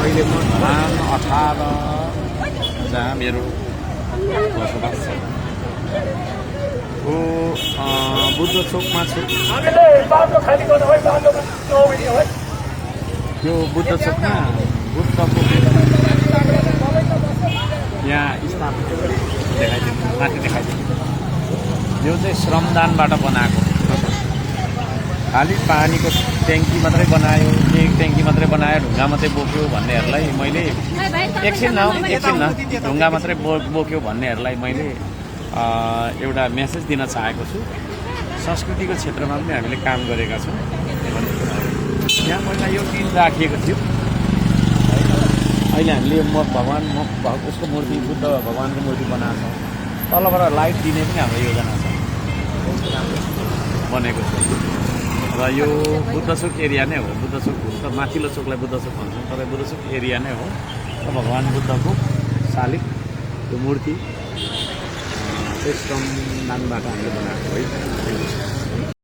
अहिले म धरान 18 जहाँ मेरो बसोबास छ बुद्ध चोकमा छु। यो बुद्ध चोकमा बुद्धको यहाँ स्थापित देखाइदिनु माथि देखाइदिनु। यो चाहिँ श्रमदानबाट बनाएको, खालि पानीको ट्याङ्की मात्रै बनायो, एक ट्याङ्की मात्रै बनायो, ढुङ्गा मात्रै बोक्यो भन्नेहरूलाई मैले एकछिन न ढुङ्गा मात्रै बोक्यो भन्नेहरूलाई मैले एउटा मेसेज दिन चाहेको छु। संस्कृतिको क्षेत्रमा पनि हामीले काम गरेका छौँ। यहाँ पहिला यो टिन राखिएको थियो, अहिले हामीले उसको मूर्ति, बुद्ध भगवान्को मूर्ति बनाएको छौँ। तलबाट लाइट दिने पनि हाम्रो योजना छ, बनेको छ। र यो बुद्ध चोक एरिया नै हो। बुद्ध चोक माथिल्लो चोकलाई बुद्ध चोक भन्छौँ, तर बुद्ध चोक एरिया नै हो। र भगवान् बुद्धको शालिक यो मूर्ति श्रमदानबाट हामीले बनाएको है।